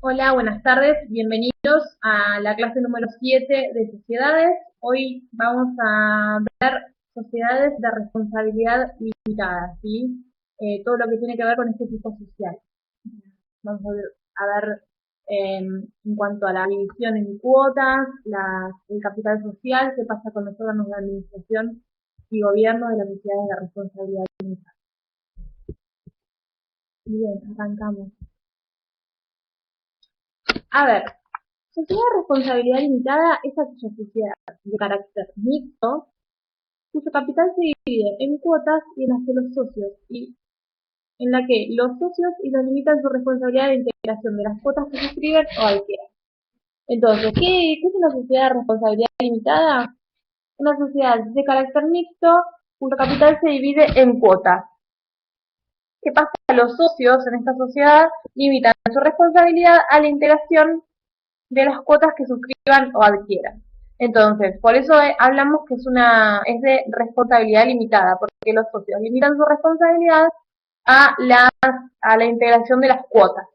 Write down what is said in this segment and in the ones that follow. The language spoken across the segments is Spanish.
Hola, buenas tardes, bienvenidos a la clase número 7 de sociedades. Hoy vamos a ver sociedades de responsabilidad limitada, ¿sí? Todo lo que tiene que ver con este tipo social. Vamos a ver en cuanto a la división en cuotas, el capital social, qué pasa con los órganos de administración y gobierno de las sociedades de responsabilidad limitada. Bien, arrancamos. A ver, sociedad de responsabilidad limitada es aquella sociedad de carácter mixto cuyo capital se divide en cuotas y en las que los socios y en la que los socios y los limitan su responsabilidad de integración de las cuotas que suscriben o adquieren. Entonces, ¿qué es una sociedad de responsabilidad limitada? Una sociedad de carácter mixto cuyo capital se divide en cuotas. ¿Qué pasa? Los socios en esta sociedad limitan su responsabilidad a la integración de las cuotas que suscriban o adquieran. Entonces, por eso hablamos que es de responsabilidad limitada, porque los socios limitan su responsabilidad a la integración de las cuotas.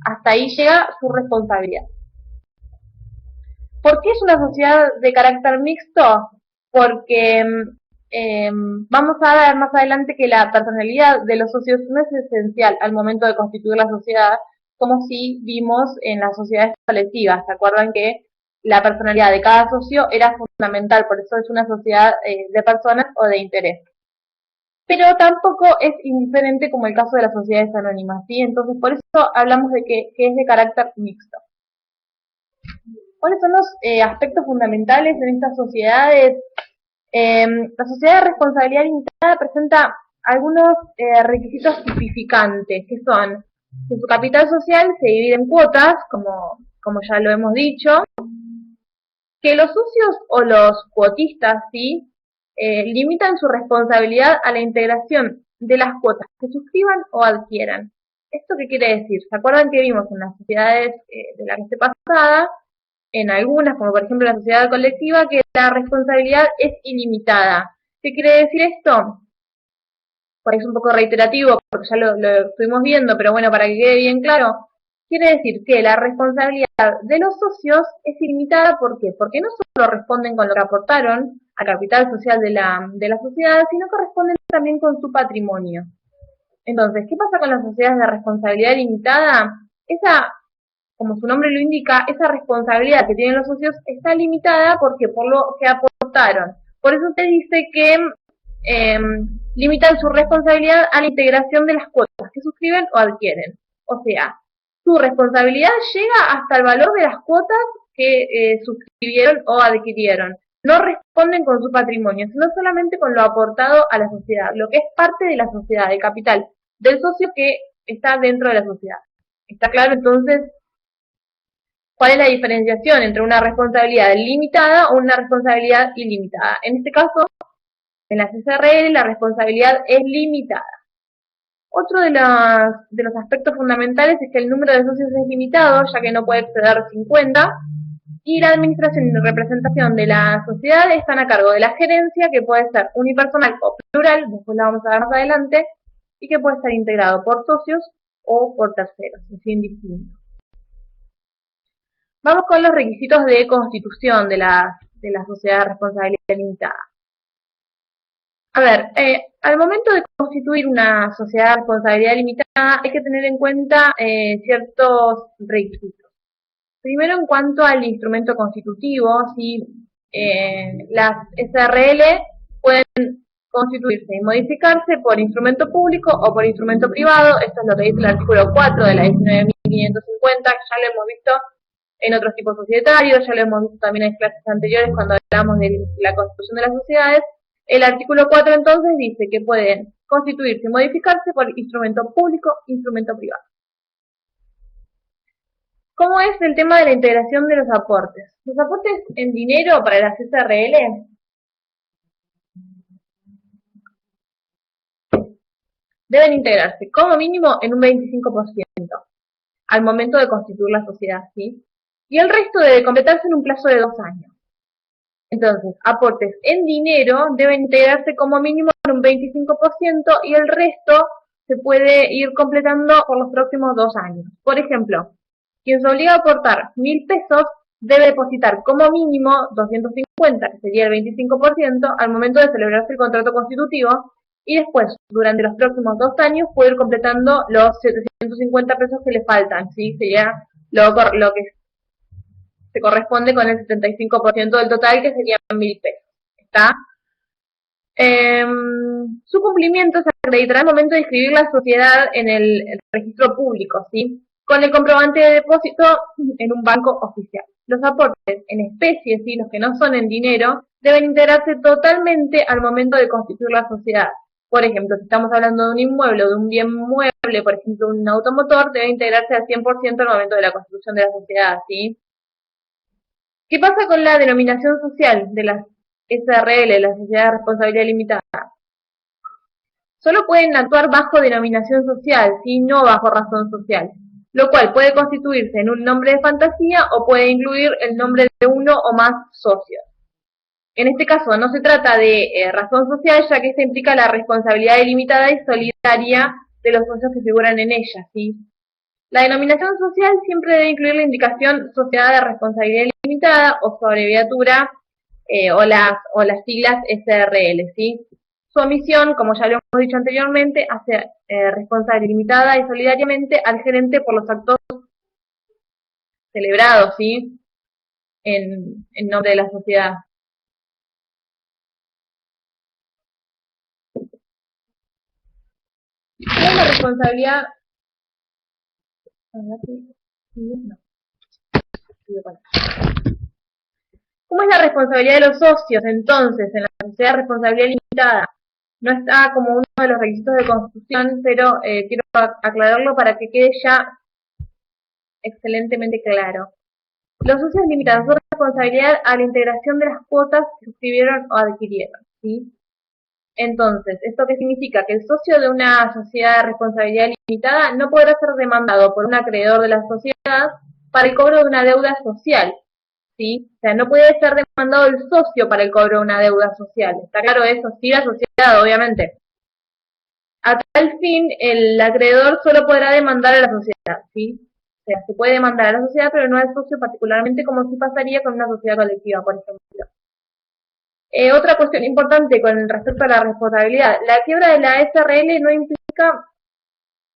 Hasta ahí llega su responsabilidad. ¿Por qué es una sociedad de carácter mixto? Porque vamos a ver más adelante que la personalidad de los socios no es esencial al momento de constituir la sociedad, como si vimos en las sociedades colectivas. ¿Se acuerdan que la personalidad de cada socio era fundamental? Por eso es una sociedad de personas o de interés. Pero tampoco es indiferente como el caso de las sociedades anónimas, ¿sí? Entonces, por eso hablamos de que es de carácter mixto. ¿Cuáles son los aspectos fundamentales en estas sociedades? La sociedad de responsabilidad limitada presenta algunos requisitos tipificantes, que son que su capital social se divide en cuotas, como ya lo hemos dicho, que los socios o los cuotistas, ¿sí? Limitan su responsabilidad a la integración de las cuotas que suscriban o adquieran. ¿Esto qué quiere decir? ¿Se acuerdan que vimos en las sociedades de la clase pasada, en algunas, como por ejemplo la sociedad colectiva, que la responsabilidad es ilimitada? ¿Qué quiere decir esto? Por ahí es un poco reiterativo, porque ya lo estuvimos viendo, pero bueno, para que quede bien claro, quiere decir que la responsabilidad de los socios es ilimitada. ¿Por qué? Porque no solo responden con lo que aportaron al capital social de la sociedad, sino que responden también con su patrimonio. Entonces, ¿qué pasa con las sociedades de responsabilidad limitada? Como su nombre lo indica, esa responsabilidad que tienen los socios está limitada porque por lo que aportaron. Por eso te dice que limitan su responsabilidad a la integración de las cuotas que suscriben o adquieren. O sea, su responsabilidad llega hasta el valor de las cuotas que suscribieron o adquirieron. No responden con su patrimonio, sino solamente con lo aportado a la sociedad, lo que es parte de la sociedad, el capital del socio que está dentro de la sociedad. ¿Está claro entonces cuál es la diferenciación entre una responsabilidad limitada o una responsabilidad ilimitada? En este caso, en las SRL la responsabilidad es limitada. Otro de los aspectos fundamentales es que el número de socios es limitado, ya que no puede exceder 50, y la administración y representación de la sociedad están a cargo de la gerencia, que puede ser unipersonal o plural, después la vamos a ver más adelante, y que puede estar integrado por socios o por terceros, es indistinto. Vamos con los requisitos de constitución de la sociedad de responsabilidad limitada. A ver, al momento de constituir una sociedad de responsabilidad limitada hay que tener en cuenta ciertos requisitos. Primero, en cuanto al instrumento constitutivo, si las SRL pueden constituirse y modificarse por instrumento público o por instrumento privado. Esto es lo que dice el artículo 4 de la 19.550, que ya lo hemos visto en otros tipos societarios, ya lo hemos visto también en clases anteriores cuando hablamos de la constitución de las sociedades. El artículo 4 entonces dice que pueden constituirse y modificarse por instrumento público, instrumento privado. ¿Cómo es el tema de la integración de los aportes? Los aportes en dinero para las SRL deben integrarse como mínimo en un 25% al momento de constituir la sociedad, ¿sí? Y el resto debe completarse en un plazo de 2 años. Entonces, aportes en dinero deben integrarse como mínimo en un 25% y el resto se puede ir completando por los próximos 2 años. Por ejemplo, quien se obliga a aportar 1.000 pesos debe depositar como mínimo 250, que sería el 25%, al momento de celebrarse el contrato constitutivo, y después, durante los próximos 2 años, puede ir completando los 750 pesos que le faltan, ¿sí? Sería lo que se corresponde con el 75% del total, que serían 1.000 pesos. ¿Está? Su cumplimiento se acreditará al momento de inscribir la sociedad en el registro público, ¿sí? Con el comprobante de depósito en un banco oficial. Los aportes en especie, ¿sí? Los que no son en dinero, deben integrarse totalmente al momento de constituir la sociedad. Por ejemplo, si estamos hablando de un inmueble o de un bien mueble, por ejemplo, un automotor, debe integrarse al 100% al momento de la constitución de la sociedad, ¿sí? ¿Qué pasa con la denominación social de las SRL, la Sociedad de Responsabilidad Limitada? Solo pueden actuar bajo denominación social, ¿sí? No bajo razón social, lo cual puede constituirse en un nombre de fantasía o puede incluir el nombre de uno o más socios. En este caso no se trata de razón social, ya que esta implica la responsabilidad ilimitada y solidaria de los socios que figuran en ella, ¿sí? La denominación social siempre debe incluir la indicación Sociedad de Responsabilidad Limitada o su abreviatura o las siglas SRL, ¿sí? Su omisión, como ya lo hemos dicho anteriormente, hace responsable limitada y solidariamente al gerente por los actos celebrados, ¿sí? En nombre de la sociedad. ¿Cuál es la responsabilidad? ¿Cómo es la responsabilidad de los socios entonces en la sociedad de responsabilidad limitada? No está como uno de los requisitos de constitución, pero quiero aclararlo para que quede ya excelentemente claro. Los socios limitan su responsabilidad a la integración de las cuotas que suscribieron o adquirieron, ¿sí? Entonces, ¿esto qué significa? Que el socio de una sociedad de responsabilidad limitada no podrá ser demandado por un acreedor de la sociedad para el cobro de una deuda social, ¿sí? O sea, no puede ser demandado el socio para el cobro de una deuda social. ¿Está claro eso? Sí, la sociedad, obviamente. A tal fin, el acreedor solo podrá demandar a la sociedad, ¿sí? O sea, se puede demandar a la sociedad, pero no al socio particularmente, como si pasaría con una sociedad colectiva, por ejemplo. Otra cuestión importante con respecto a la responsabilidad. La quiebra de la SRL no implica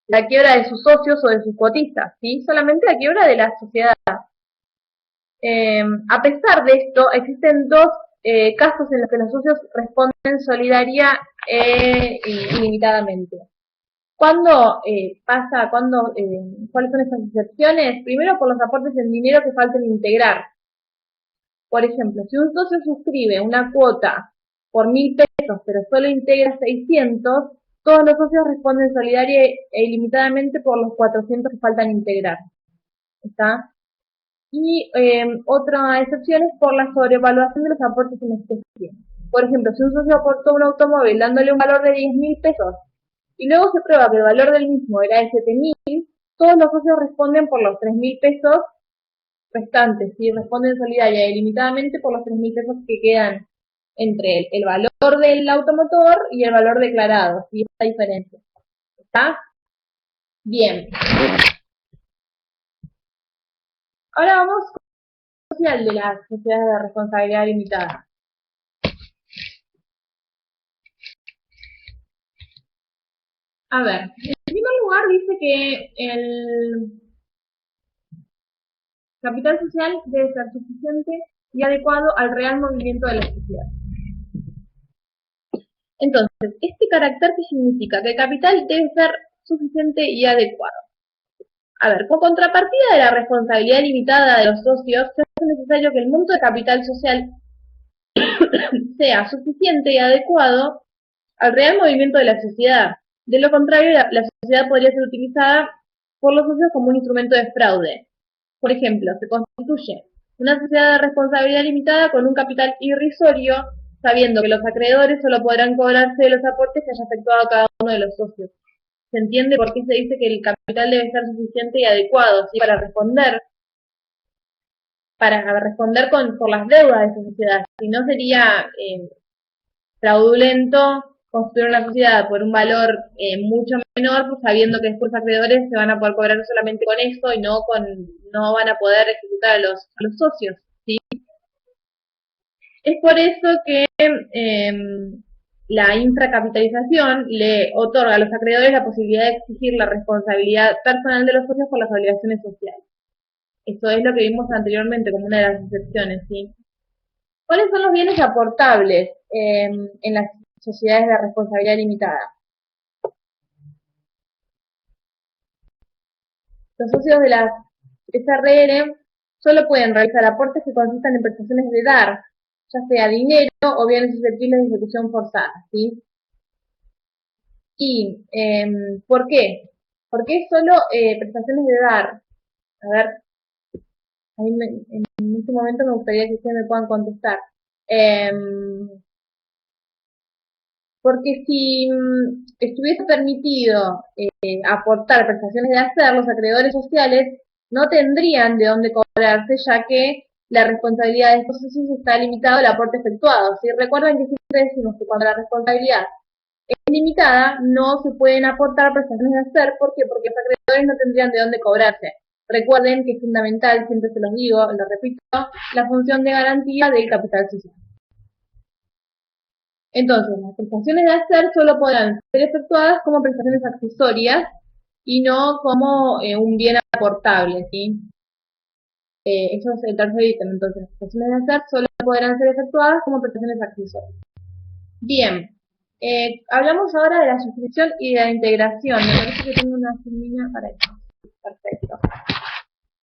la quiebra de sus socios o de sus cuotistas, ¿sí? Solamente la quiebra de la sociedad. A pesar de esto, existen dos casos en los que los socios responden solidaria ilimitadamente. ¿Cuándo cuáles son estas excepciones? Primero, por los aportes en dinero que falten integrar. Por ejemplo, si un socio suscribe una cuota por 1.000 pesos, pero solo integra 600, todos los socios responden solidaria e ilimitadamente por los 400 que faltan integrar. ¿Está? Y otra excepción es por la sobrevaluación de los aportes en especie. Por ejemplo, si un socio aportó un automóvil dándole un valor de 10.000 pesos y luego se prueba que el valor del mismo era de 7.000, todos los socios responden por los 3.000 pesos restantes, ¿sí? Responden solidaria e ilimitadamente por los 3.000 pesos que quedan entre el valor del automotor y el valor declarado, ¿sí? Esta diferencia. ¿Está? Bien. Ahora vamos con el social de las sociedades de responsabilidad limitada. A ver, en primer lugar dice que el capital social debe ser suficiente y adecuado al real movimiento de la sociedad. Entonces, ¿este carácter qué significa? Que el capital debe ser suficiente y adecuado. A ver, como contrapartida de la responsabilidad limitada de los socios, se hace necesario que el monto de capital social sea suficiente y adecuado al real movimiento de la sociedad. De lo contrario, la sociedad podría ser utilizada por los socios como un instrumento de fraude. Por ejemplo, se constituye una sociedad de responsabilidad limitada con un capital irrisorio, sabiendo que los acreedores solo podrán cobrarse de los aportes que haya efectuado cada uno de los socios. ¿Se entiende por qué se dice que el capital debe ser suficiente y adecuado, ¿sí? Para responder por las deudas de esa sociedad? Si no, sería fraudulento construir una sociedad por un valor mucho menor, pues sabiendo que después los acreedores se van a poder cobrar solamente con eso y no van a poder ejecutar a los socios, ¿sí? Es por eso que la infracapitalización le otorga a los acreedores la posibilidad de exigir la responsabilidad personal de los socios por las obligaciones sociales. Eso es lo que vimos anteriormente como una de las excepciones, ¿sí? ¿Cuáles son los bienes aportables en las sociedades de responsabilidad limitada? Los socios de las SRL solo pueden realizar aportes que consistan en prestaciones de dar, ya sea dinero o bienes susceptibles de ejecución forzada, ¿sí? ¿Y por qué? ¿Por qué solo prestaciones de dar? A ver, en este momento me gustaría que ustedes me puedan contestar. Porque si estuviese permitido aportar prestaciones de hacer, los acreedores sociales no tendrían de dónde cobrarse, ya que la responsabilidad de estos socios está limitada al aporte efectuado. ¿Sí? Recuerden que siempre decimos que cuando la responsabilidad es limitada, no se pueden aportar prestaciones de hacer. ¿Por qué? Porque los acreedores no tendrían de dónde cobrarse. Recuerden que es fundamental, siempre se los digo, lo repito, la función de garantía del capital social. Entonces, las prestaciones de hacer solo podrán ser efectuadas como prestaciones accesorias y no como un bien aportable, ¿sí? Eso es el tercer ítem. Entonces, las prestaciones de hacer solo podrán ser efectuadas como prestaciones accesorias. Bien, hablamos ahora de la suscripción y de la integración. Me parece que tengo una semilla para eso. Perfecto.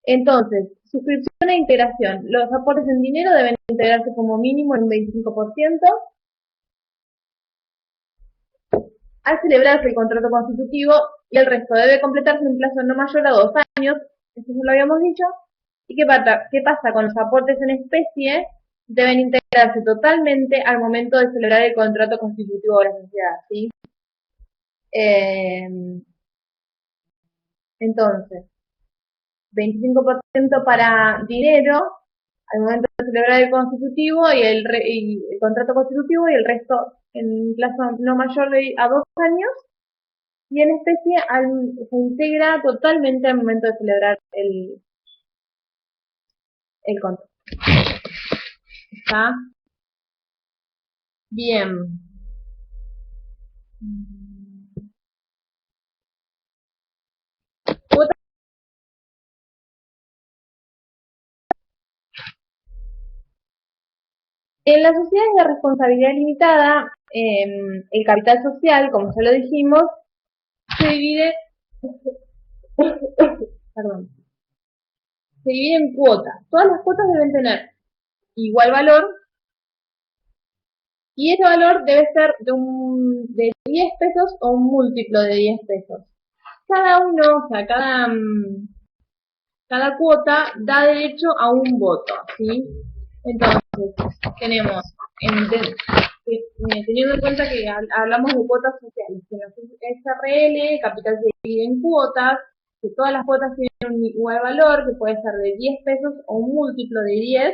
Entonces, suscripción e integración. Los aportes en dinero deben integrarse como mínimo en un 25%. Al celebrarse el contrato constitutivo y el resto debe completarse en un plazo no mayor a 2 años, eso ya lo habíamos dicho. ¿Y qué pasa con los aportes en especie? Deben integrarse totalmente al momento de celebrar el contrato constitutivo de la sociedad, ¿sí? Entonces, 25% para dinero al momento de celebrar el constitutivo y el contrato constitutivo, y el resto en plazo no mayor a 2 años, y en especie se integra totalmente al momento de celebrar el contrato. ¿Está? Bien. En las sociedades de responsabilidad limitada, el capital social, como ya lo dijimos, se divide, perdón, se divide en cuotas. Todas las cuotas deben tener igual valor y ese valor debe ser de 10 pesos o un múltiplo de 10 pesos. Cada uno, o sea, cada cuota da derecho a un voto, ¿sí? Entonces, tenemos, teniendo en cuenta que hablamos de cuotas sociales, que la SRL, capital se divide en cuotas, que todas las cuotas tienen un igual valor, que puede ser de 10 pesos o un múltiplo de 10.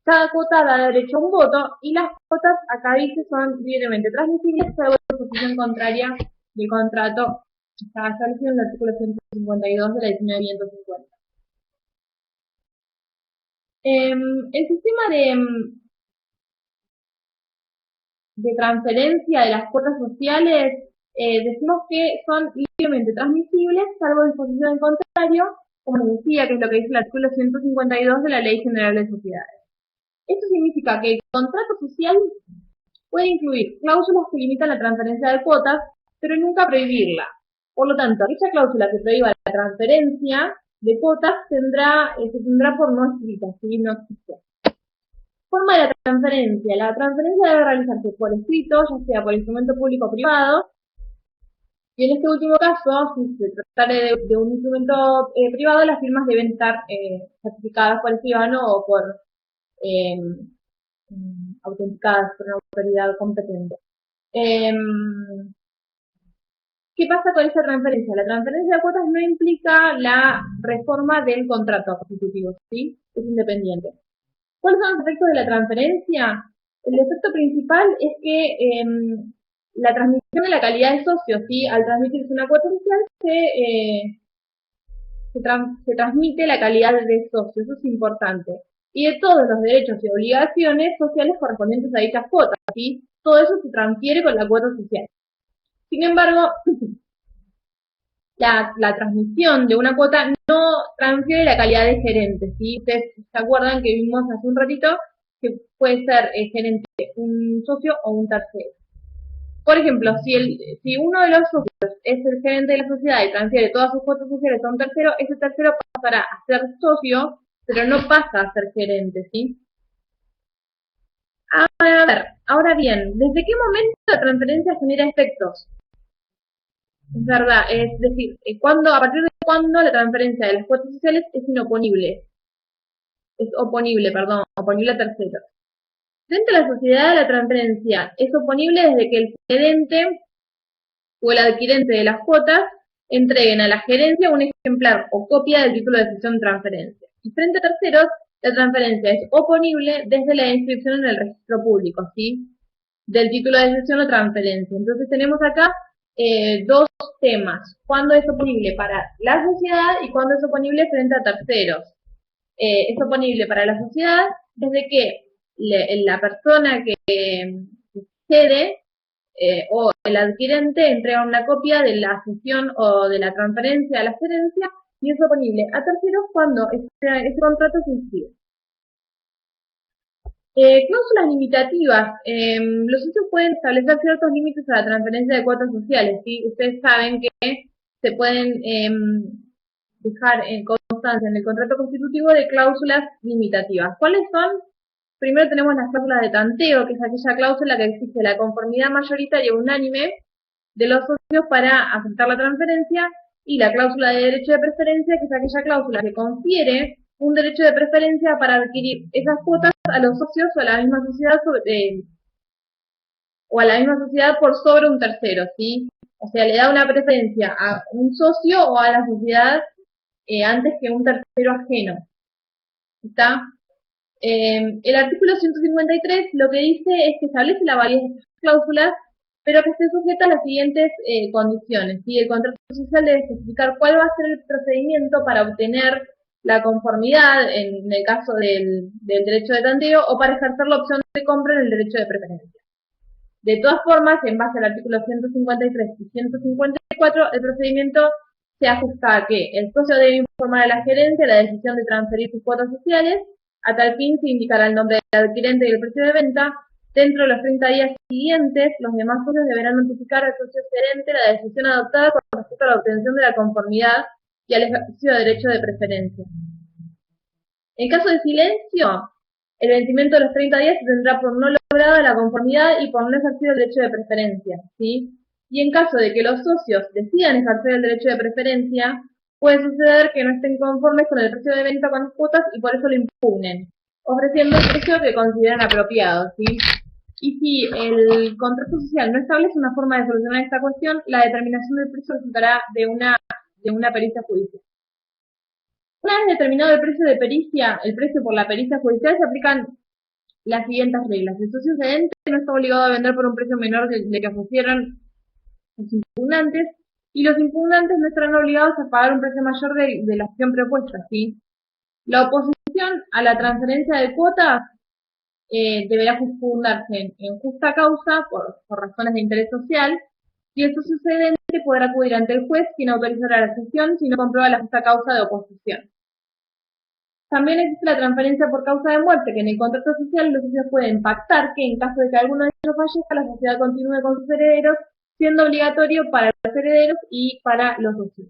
Cada cuota da derecho a un voto y las cuotas, acá dice, son libremente transmisibles, salvo la posición contraria del contrato. Está establecido en el artículo 152 de la 1950. El sistema de transferencia de las cuotas sociales, decimos que son libremente transmisibles, salvo disposición en contrario, como les decía, que es lo que dice el artículo 152 de la Ley General de Sociedades. Esto significa que el contrato social puede incluir cláusulas que limitan la transferencia de cuotas, pero nunca prohibirla. Por lo tanto, aquella cláusula que prohíba la transferencia de cuotas se tendrá por no escrita, si no existe. Forma de la transferencia. La transferencia debe realizarse por escrito, ya sea por instrumento público o privado. Y en este último caso, si se trata de un instrumento privado, las firmas deben estar certificadas por el ciudadano o por autenticadas por una autoridad competente. ¿Qué pasa con esta transferencia? La transferencia de cuotas no implica la reforma del contrato constitutivo, ¿sí? Es independiente. ¿Cuáles son los efectos de la transferencia? El efecto principal es que la transmisión de la calidad de socios, ¿sí? Al transmitirse una cuota social se transmite la calidad de socio, eso es importante. Y de todos los derechos y obligaciones sociales correspondientes a dichas cuotas, ¿sí? Todo eso se transfiere con la cuota social. Sin embargo, la transmisión de una cuota no transfiere la calidad de gerente, ¿sí? Ustedes se acuerdan que vimos hace un ratito que puede ser gerente un socio o un tercero. Por ejemplo, si uno de los socios es el gerente de la sociedad y transfiere todas sus cuotas sociales a un tercero, ese tercero pasará a ser socio, pero no pasa a ser gerente, ¿sí? A ver, ahora bien, ¿desde qué momento la transferencia genera efectos? Es verdad, es decir, a partir de cuándo la transferencia de las cuotas sociales es oponible a terceros. Frente a la sociedad, la transferencia es oponible desde que el cedente o el adquirente de las cuotas entreguen a la gerencia un ejemplar o copia del título de cesión de transferencia. Y frente a terceros, la transferencia es oponible desde la inscripción en el registro público, ¿sí? Del título de cesión o transferencia. Entonces tenemos acá dos temas. ¿Cuándo es oponible para la sociedad y cuándo es oponible frente a terceros? Es oponible para la sociedad desde que la persona que cede o el adquirente entrega una copia de la cesión o de la transferencia a la gerencia y es oponible a terceros cuando ese contrato se inscribe. Cláusulas limitativas. Los socios pueden establecer ciertos límites a la transferencia de cuotas sociales, ¿sí? Ustedes saben que se pueden dejar en constancia en el contrato constitutivo de cláusulas limitativas. ¿Cuáles son? Primero tenemos las cláusulas de tanteo, que es aquella cláusula que exige la conformidad mayoritaria unánime de los socios para aceptar la transferencia, y la cláusula de derecho de preferencia, que es aquella cláusula que confiere un derecho de preferencia para adquirir esas cuotas a los socios o a la misma sociedad por sobre un tercero, ¿sí? O sea, le da una preferencia a un socio o a la sociedad antes que un tercero ajeno. ¿Está? El artículo 153 lo que dice es que establece la validez de estas cláusulas, pero que esté sujeta a las siguientes condiciones, ¿sí? El contrato social debe especificar cuál va a ser el procedimiento para obtener la conformidad en el caso del derecho de tanteo o para ejercer la opción de compra en el derecho de preferencia. De todas formas, en base al artículo 153 y 154, el procedimiento se ajusta a que el socio debe informar a la gerencia la decisión de transferir sus cuotas sociales. A tal fin se indicará el nombre del adquirente y el precio de venta. Dentro de los 30 días siguientes, los demás socios deberán notificar al socio gerente la decisión adoptada con respecto a la obtención de la conformidad y al ejercicio de derecho de preferencia. En caso de silencio, el vencimiento de los 30 días se tendrá por no lograda la conformidad y por no ejercido el derecho de preferencia, ¿sí? Y en caso de que los socios decidan ejercer el derecho de preferencia, puede suceder que no estén conformes con el precio de venta con las cuotas y por eso lo impugnen, ofreciendo el precio que consideran apropiado, ¿sí? Y si el contrato social no establece una forma de solucionar esta cuestión, la determinación del precio resultará de una pericia judicial. Una vez determinado el precio de pericia, el precio por la pericia judicial, se aplican las siguientes reglas. El socio cedente no está obligado a vender por un precio menor del que ofrecieron los impugnantes, y los impugnantes no estarán obligados a pagar un precio mayor de la acción propuesta, ¿sí? La oposición a la transferencia de cuotas deberá fundarse en justa causa por razones de interés social, y el socio cedente podrá acudir ante el juez, quien autorizará la cesión si no comprueba la justa causa de oposición. También existe la transferencia por causa de muerte, que en el contrato social los socios pueden pactar que en caso de que alguno de ellos fallezca, la sociedad continúe con sus herederos, siendo obligatorio para los herederos y para los socios.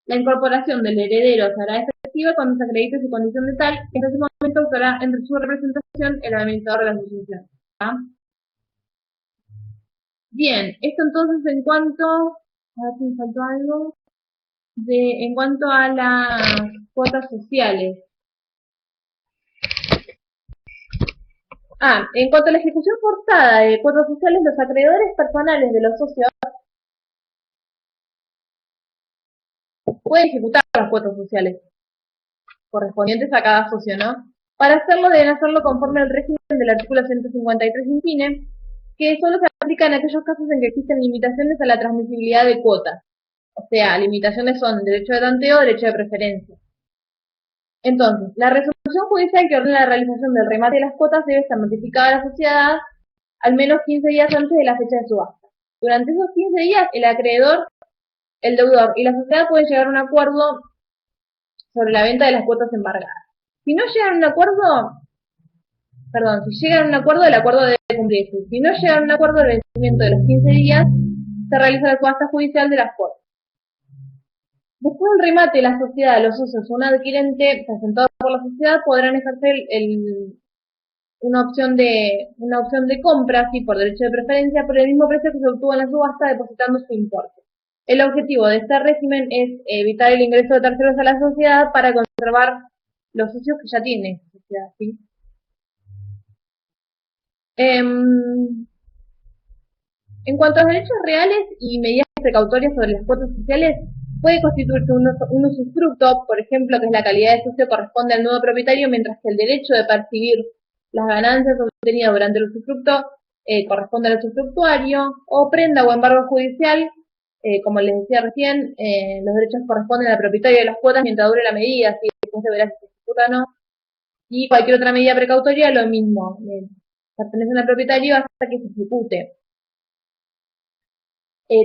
La incorporación del heredero será efectiva cuando se acredite su condición de tal, que en ese momento actuará en su representación el administrador de la sucesión. ¿Ah? Bien, esto entonces en cuanto, a ver si me faltó algo, en cuanto a las cuotas sociales. En cuanto a la ejecución forzada de cuotas sociales, los acreedores personales de los socios pueden ejecutar las cuotas sociales correspondientes a cada socio, ¿no? Para hacerlo deben hacerlo conforme al régimen del artículo 153 infine, que solo se aplica en aquellos casos en que existen limitaciones a la transmisibilidad de cuotas. O sea, limitaciones son derecho de tanteo, derecho de preferencia. Entonces, la resolución judicial que ordena la realización del remate de las cuotas debe estar notificada a la sociedad al menos 15 días antes de la fecha de subasta. Durante esos 15 días, el acreedor, el deudor y la sociedad pueden llegar a un acuerdo sobre la venta de las cuotas embargadas. Si no llegan a un acuerdo, si llegan a un acuerdo, el acuerdo debe cumplirse. Si no llegan a un acuerdo, el vencimiento de los 15 días, se realiza la subasta judicial de las cuotas. Después del remate de la sociedad, los socios o un adquirente presentado por la sociedad podrán ejercer una opción de compra, sí, por derecho de preferencia, por el mismo precio que se obtuvo en la subasta, depositando su importe. El objetivo de este régimen es evitar el ingreso de terceros a la sociedad para conservar los socios que ya tiene la sociedad, ¿sí? En cuanto a los derechos reales y medidas precautorias sobre las cuotas sociales, puede constituirse un usufructo, por ejemplo, que es la calidad de socio corresponde al nuevo propietario, mientras que el derecho de percibir las ganancias obtenidas durante el usufructo corresponde al usufructuario, o prenda o embargo judicial, como les decía recién, los derechos corresponden al propietario de las cuotas mientras dure la medida, si después se verá si se ejecuta o no, y cualquier otra medida precautoria lo mismo, pertenecen al propietario hasta que se ejecute.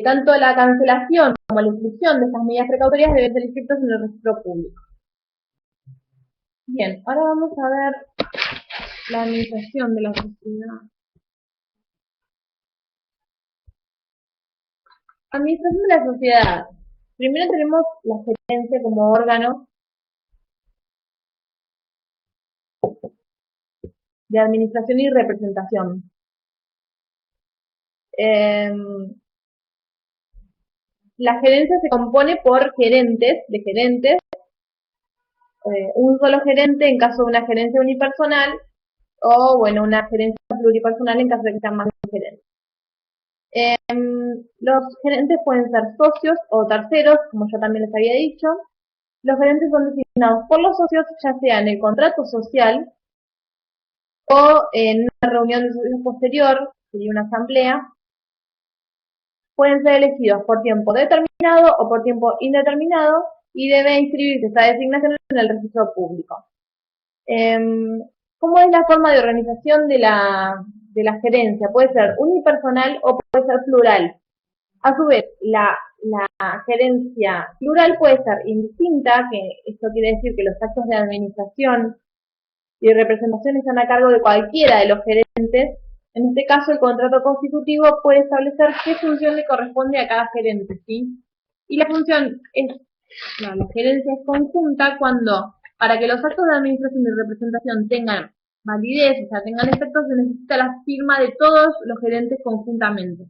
Tanto la cancelación como la exclusión de estas medidas precautorias deben ser inscritas en el registro público. Bien, ahora vamos a ver la administración de la sociedad. Administración de la sociedad. Primero tenemos la gerencia como órgano de administración y representación. La gerencia se compone por gerentes, un solo gerente en caso de una gerencia unipersonal, o bueno, una gerencia pluripersonal en caso de que sean más de un gerente. Los gerentes pueden ser socios o terceros, como yo también les había dicho. Los gerentes son designados por los socios, ya sea en el contrato social o en una reunión de socios posterior, sería una asamblea. Pueden ser elegidos por tiempo determinado o por tiempo indeterminado y debe inscribirse esta designación en el registro público. ¿Cómo es la forma de organización de la gerencia? Puede ser unipersonal o puede ser plural. A su vez, la gerencia plural puede ser indistinta, que esto quiere decir que los actos de administración y de representación están a cargo de cualquiera de los gerentes. En este caso, el contrato constitutivo puede establecer qué función le corresponde a cada gerente, ¿sí? Y la función la gerencia es conjunta cuando, para que los actos de administración y representación tengan validez, o sea, tengan efectos, se necesita la firma de todos los gerentes conjuntamente.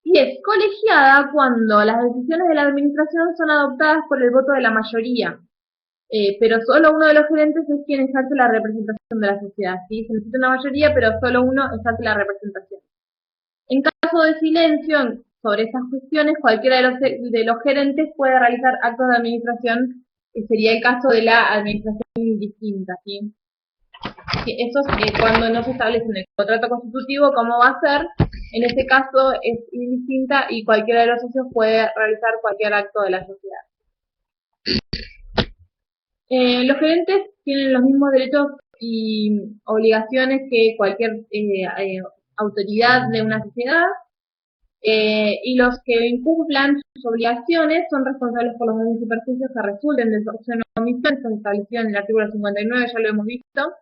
Y es colegiada cuando las decisiones de la administración son adoptadas por el voto de la mayoría. Pero solo uno de los gerentes es quien ejerce la representación de la sociedad, ¿sí? Se necesita una mayoría, pero solo uno ejerce la representación. En caso de silencio sobre estas cuestiones, cualquiera de los gerentes puede realizar actos de administración, que sería el caso de la administración indistinta, ¿sí? Eso es cuando no se establece en el contrato constitutivo cómo va a ser. En este caso es indistinta y cualquiera de los socios puede realizar cualquier acto de la sociedad. Los gerentes tienen los mismos derechos y obligaciones que cualquier autoridad de una sociedad, y los que incumplan sus obligaciones son responsables por los daños y perjuicios que resulten de su acción o omisión, esto establecido en el artículo 59, ya lo hemos visto.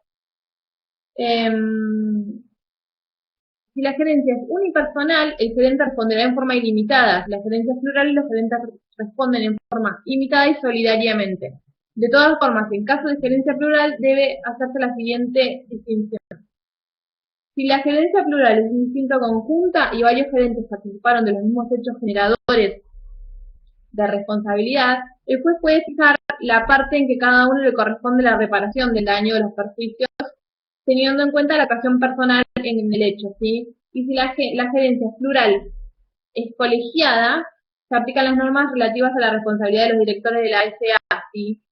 Si la gerencia es unipersonal, el gerente responderá en forma ilimitada. Si la gerencia es plural, los gerentes responden en forma limitada y solidariamente. De todas formas, en caso de gerencia plural, debe hacerse la siguiente distinción. Si la gerencia plural es distinta conjunta y varios gerentes participaron de los mismos hechos generadores de responsabilidad, el juez puede fijar la parte en que cada uno le corresponde la reparación del daño o los perjuicios, teniendo en cuenta la ocasión personal en el hecho, ¿sí? Y si la gerencia plural es colegiada, se aplican las normas relativas a la responsabilidad de los directores de la SA, ¿sí?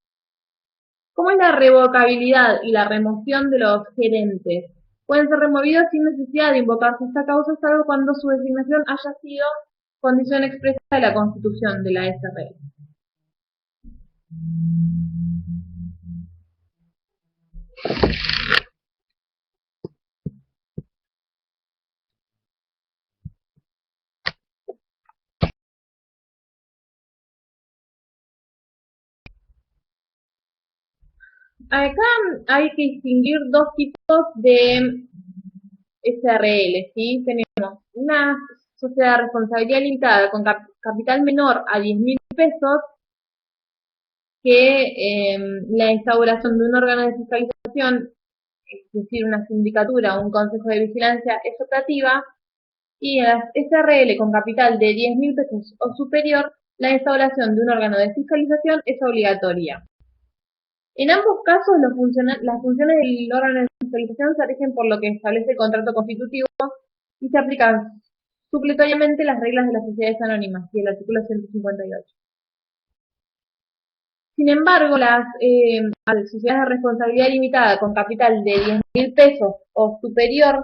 ¿Cómo es la revocabilidad y la remoción de los gerentes? pueden ser removidos sin necesidad de invocarse esta causa, salvo cuando su designación haya sido condición expresa de la constitución de la SRL. Acá hay que distinguir dos tipos de SRL, ¿sí? Tenemos una sociedad de responsabilidad limitada con capital menor a 10.000 pesos, que la instauración de un órgano de fiscalización, es decir, una sindicatura o un consejo de vigilancia, es optativa, y en las SRL con capital de 10.000 pesos o superior, la instauración de un órgano de fiscalización es obligatoria. En ambos casos, las funciones del órgano de fiscalización se rigen por lo que establece el contrato constitutivo y se aplican supletoriamente las reglas de las sociedades anónimas y el artículo 158. Sin embargo, las sociedades de responsabilidad limitada con capital de 10.000 pesos o superior,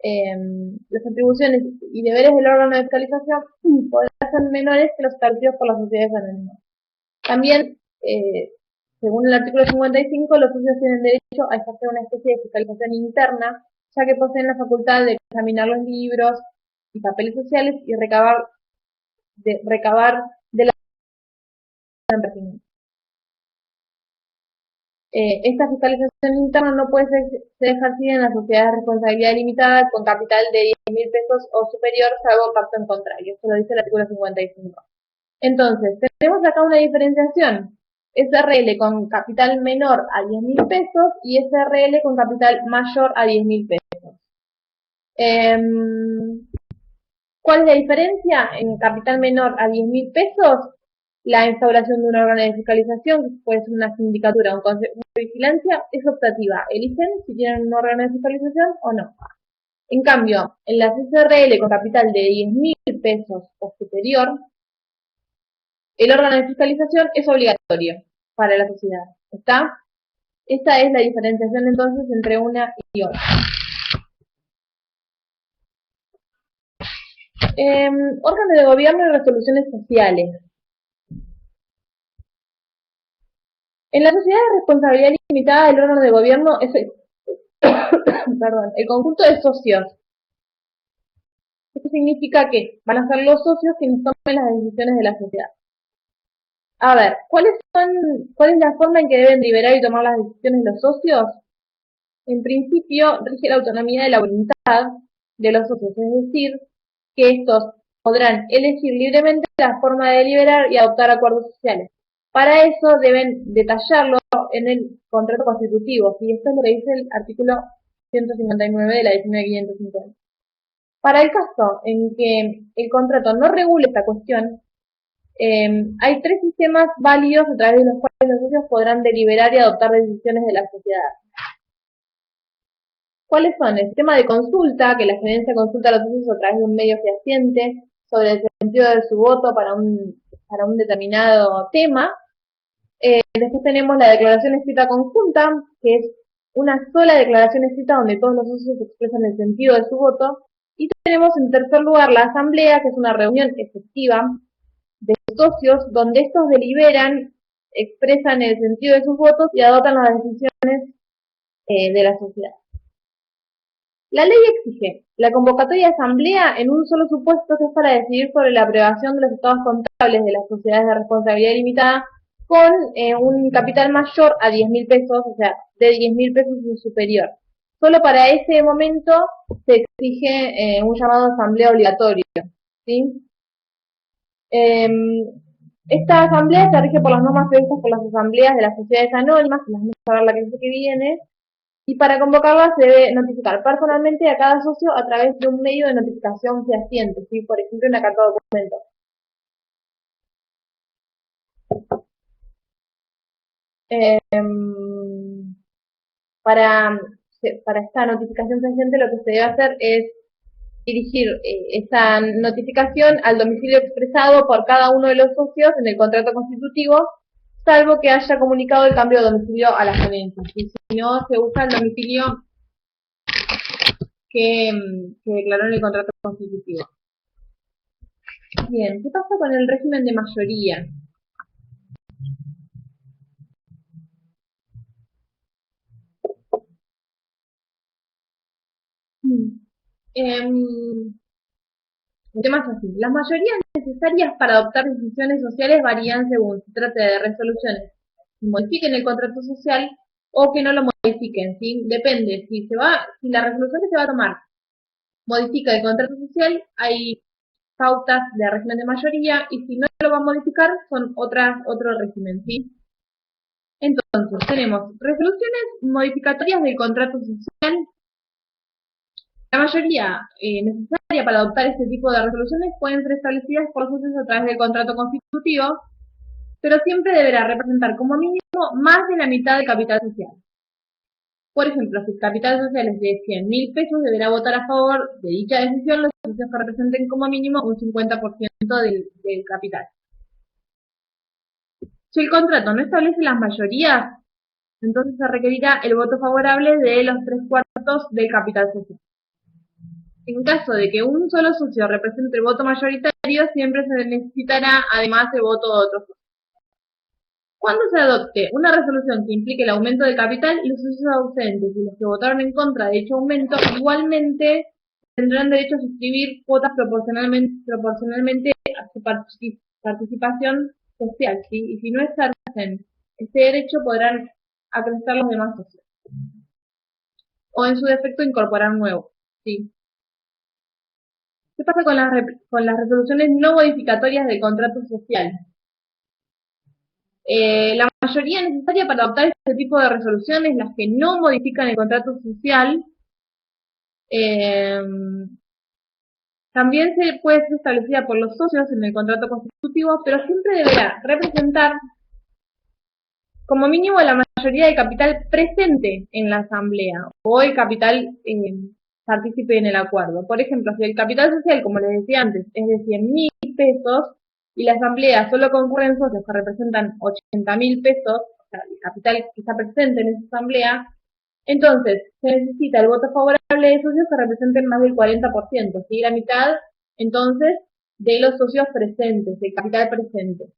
las atribuciones y deberes del órgano de fiscalización podrán ser menores que los establecidos por las sociedades anónimas. También, según el artículo 55, los socios tienen derecho a ejercer una especie de fiscalización interna, ya que poseen la facultad de examinar los libros y papeles sociales y recabar de la pertinente. Esta fiscalización interna no puede ser ejercida en las sociedades de responsabilidad limitada con capital de 10.000 pesos o superior, salvo pacto en contrario. Eso lo dice el artículo 55. Entonces, tenemos acá una diferenciación. SRL con capital menor a 10.000 pesos y SRL con capital mayor a 10.000 pesos. ¿Cuál es la diferencia? En capital menor a 10.000 pesos, la instauración de un órgano de fiscalización, que puede ser una sindicatura o un consejo de vigilancia, es optativa. Eligen si tienen un órgano de fiscalización o no. En cambio, en las SRL con capital de 10.000 pesos o superior, el órgano de fiscalización es obligatorio para la sociedad. ¿Está? Esta es la diferenciación entonces entre una y otra. Órgano de gobierno y resoluciones sociales. En la sociedad de responsabilidad limitada, el órgano de gobierno es el conjunto de socios. Esto significa que van a ser los socios quienes tomen las decisiones de la sociedad. A ver, ¿cuál es la forma en que deben deliberar y tomar las decisiones los socios? En principio, rige la autonomía de la voluntad de los socios, es decir, que estos podrán elegir libremente la forma de deliberar y adoptar acuerdos sociales. Para eso deben detallarlo en el contrato constitutivo, y esto es lo que dice el artículo 159 de la 19.550. Para el caso en que el contrato no regule esta cuestión, hay tres sistemas válidos a través de los cuales los socios podrán deliberar y adoptar decisiones de la sociedad. ¿Cuáles son? El sistema de consulta, que la gerencia consulta a los socios a través de un medio fehaciente sobre el sentido de su voto para un determinado tema. Después tenemos la declaración escrita conjunta, que es una sola declaración escrita donde todos los socios expresan el sentido de su voto. Y tenemos en tercer lugar la asamblea, que es una reunión efectiva de socios donde estos deliberan, expresan el sentido de sus votos y adoptan las decisiones de la sociedad. La ley exige la convocatoria de asamblea en un solo supuesto, que es para decidir sobre la aprobación de los estados contables de las sociedades de responsabilidad limitada con un capital mayor a 10.000 pesos, o sea, de 10.000 pesos y superior. Solo para ese momento se exige un llamado asamblea obligatorio, ¿sí? Esta asamblea se rige por las normas previstas por las asambleas de las sociedades anónimas, que las vamos a ver la clase que viene, y para convocarla se debe notificar personalmente a cada socio a través de un medio de notificación fehaciente, ¿sí? Por ejemplo, una carta de documentos. Para esta notificación fehaciente lo que se debe hacer es dirigir esa notificación al domicilio expresado por cada uno de los socios en el contrato constitutivo, salvo que haya comunicado el cambio de domicilio a la gerencia. Y si no, se usa el domicilio que declaró en el contrato constitutivo. Bien, ¿qué pasa con el régimen de mayoría? Em, el tema es así. Las mayorías necesarias para adoptar decisiones sociales varían según se trate de resoluciones que modifiquen el contrato social o que no lo modifiquen, ¿sí? Depende, si la resolución que se va a tomar modifica el contrato social, hay pautas de régimen de mayoría, y si no lo va a modificar, son otro régimen, ¿sí? Entonces, tenemos resoluciones modificatorias del contrato social. La mayoría necesaria para adoptar este tipo de resoluciones pueden ser establecidas por los socios a través del contrato constitutivo, pero siempre deberá representar como mínimo más de la mitad del capital social. Por ejemplo, si el capital social es de 100.000 pesos, deberá votar a favor de dicha decisión los socios que representen como mínimo un 50% del capital. Si el contrato no establece las mayorías, entonces se requerirá el voto favorable de los 3/4 del capital social. En caso de que un solo socio represente el voto mayoritario, siempre se necesitará además el voto de otros socios. Cuando se adopte una resolución que implique el aumento del capital, los socios ausentes y los que votaron en contra de dicho aumento igualmente tendrán derecho a suscribir cuotas proporcionalmente a su participación social, ¿sí? Y si no ejercen este derecho, podrán acreditar los demás socios. O en su defecto incorporar nuevos, ¿sí? ¿Qué pasa con las resoluciones no modificatorias del contrato social? La mayoría necesaria para adoptar este tipo de resoluciones, las que no modifican el contrato social, eh, también se puede ser establecida por los socios en el contrato constitutivo, pero siempre deberá representar como mínimo la mayoría del capital presente en la asamblea o el capital partícipe en el acuerdo. Por ejemplo, si el capital social, como les decía antes, es de 100.000 pesos y la asamblea solo concurren socios que representan 80.000 pesos, o sea, el capital que está presente en esa asamblea, entonces se necesita el voto favorable de socios que representen más del 40%, ¿sí? La mitad, entonces, de los socios presentes, del capital presente.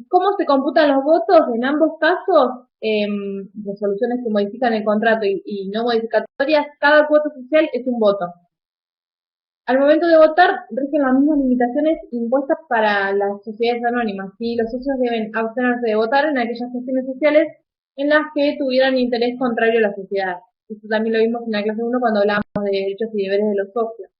¿Cómo se computan los votos? En ambos casos, resoluciones que modifican el contrato y no modificatorias, cada cuota social es un voto. Al momento de votar, rigen las mismas limitaciones impuestas para las sociedades anónimas, ¿sí? Los socios deben abstenerse de votar en aquellas cuestiones sociales en las que tuvieran interés contrario a la sociedad. Esto también lo vimos en la clase 1 cuando hablábamos de derechos y deberes de los socios.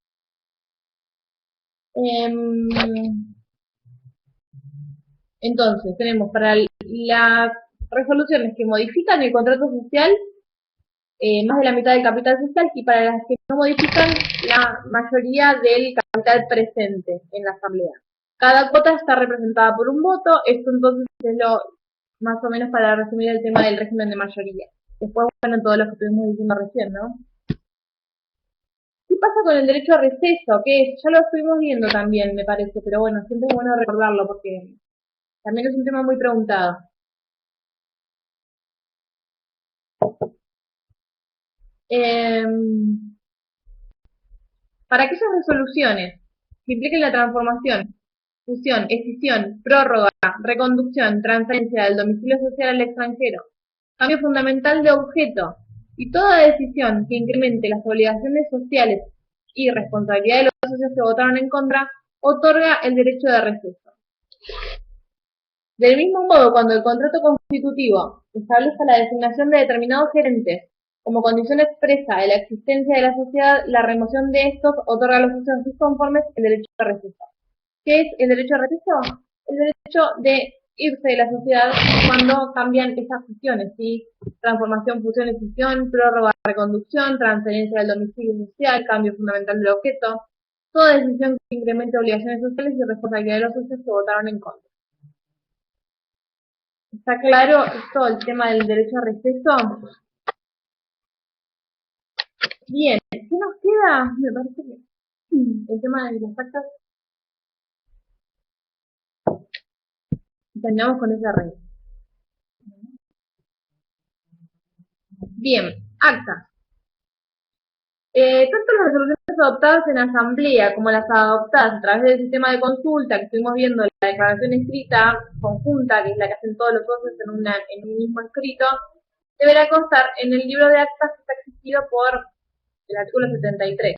Entonces, tenemos para las resoluciones que modifican el contrato social, más de la mitad del capital social, y para las que no modifican, la mayoría del capital presente en la asamblea. Cada cuota está representada por un voto. Esto entonces es lo más o menos para resumir el tema del régimen de mayoría. Después, bueno, todo lo que estuvimos diciendo recién, ¿no? ¿Qué pasa con el derecho a receso? Que ya lo estuvimos viendo también, me parece, pero bueno, siempre es bueno recordarlo porque también es un tema muy preguntado. Para aquellas resoluciones que impliquen la transformación, fusión, escisión, prórroga, reconducción, transferencia del domicilio social al extranjero, cambio fundamental de objeto y toda decisión que incremente las obligaciones sociales y responsabilidad de los socios que votaron en contra, otorga el derecho de receso. Del mismo modo, cuando el contrato constitutivo establezca la designación de determinados gerentes como condición expresa de la existencia de la sociedad, la remoción de estos otorga a los socios disconformes el derecho de receso. ¿Qué es el derecho de receso? El derecho de irse de la sociedad cuando cambian esas cuestiones, ¿sí? Transformación, fusión, escisión, prórroga, reconducción, transferencia del domicilio social, cambio fundamental del objeto, toda decisión que incremente obligaciones sociales y responsabilidad de los socios que votaron en contra. ¿Está claro esto, el tema del derecho a receso? Bien, ¿qué nos queda? Me parece que el tema de las actas, terminamos con esa regla. Bien, actas. Tanto las resoluciones adoptadas en asamblea como las adoptadas a través del sistema de consulta que estuvimos viendo, la declaración escrita conjunta, que es la que hacen todos los socios en un mismo escrito, deberá constar en el libro de actas que está exigido por el artículo 73.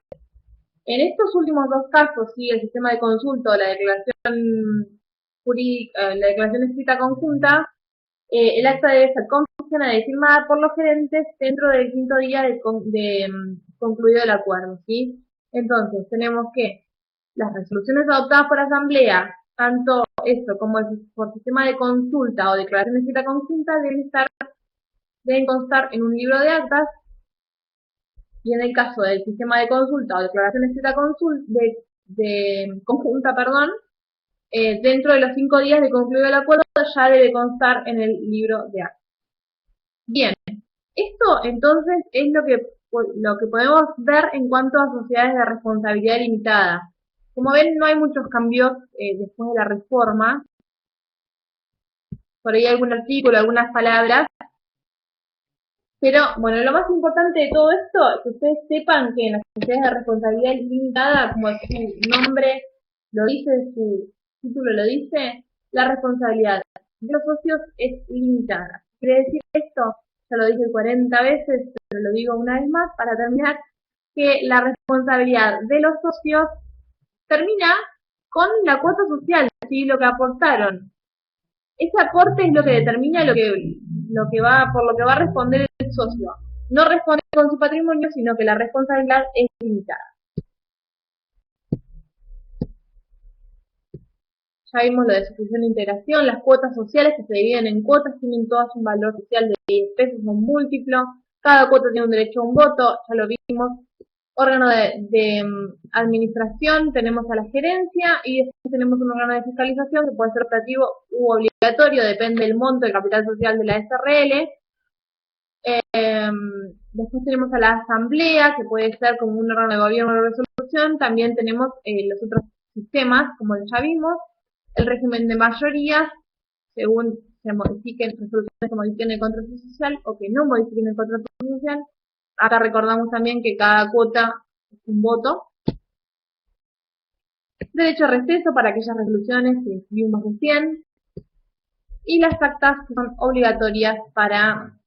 En estos últimos dos casos, sí, el sistema de consulta o la declaración jurídica, la declaración escrita conjunta, el acta debe ser confeccionada y firmada por los gerentes dentro del quinto día concluido el acuerdo, ¿sí? Entonces, tenemos que las resoluciones adoptadas por asamblea, tanto esto como por sistema de consulta o declaración escrita conjunta, deben constar en un libro de actas, y en el caso del sistema de consulta o declaración escrita conjunta, perdón, dentro de los 5 días de concluido el acuerdo ya debe constar en el libro de actas. Bien, esto entonces es lo que podemos ver en cuanto a sociedades de responsabilidad limitada. Como ven, no hay muchos cambios después de la reforma. Por ahí algún artículo, algunas palabras. Pero, bueno, lo más importante de todo esto es que ustedes sepan que en las sociedades de responsabilidad limitada, como su nombre lo dice, su título lo dice, la responsabilidad de los socios es limitada. Quiere decir esto, ya lo dije 40 veces, pero lo digo una vez más para terminar, que la responsabilidad de los socios termina con la cuota social, ¿sí? Lo que aportaron. Ese aporte es lo que determina por lo que va a responder el socio. No responde con su patrimonio, sino que la responsabilidad es limitada. Ya vimos lo de sucesión e integración, las cuotas sociales que se dividen en cuotas tienen todas un valor social de 10 pesos, un múltiplo, cada cuota tiene un derecho a un voto, ya lo vimos. Órgano de administración, tenemos a la gerencia y después tenemos un órgano de fiscalización que puede ser optativo u obligatorio, depende del monto del capital social de la SRL. Después tenemos a la asamblea, que puede ser como un órgano de gobierno de resolución. También tenemos los otros sistemas, como ya vimos, el régimen de mayorías, según se modifiquen resoluciones que modifiquen el contrato social o que no modifiquen el contrato social. Acá recordamos también que cada cuota es un voto. Derecho a receso para aquellas resoluciones que vimos recién. Y las actas que son obligatorias para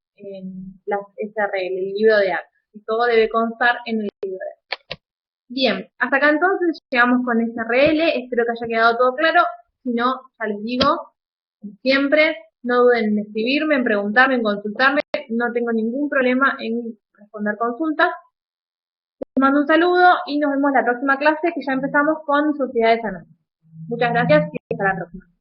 las SRL, el libro de actas. Y todo debe constar en el libro de actas. Bien, hasta acá entonces llegamos con SRL. Espero que haya quedado todo claro. Si no, ya les digo, como siempre, no duden en escribirme, en preguntarme, en consultarme. No tengo ningún problema en responder consultas. Les mando un saludo y nos vemos la próxima clase, que ya empezamos con sociedades anónimas. Muchas gracias y hasta la próxima.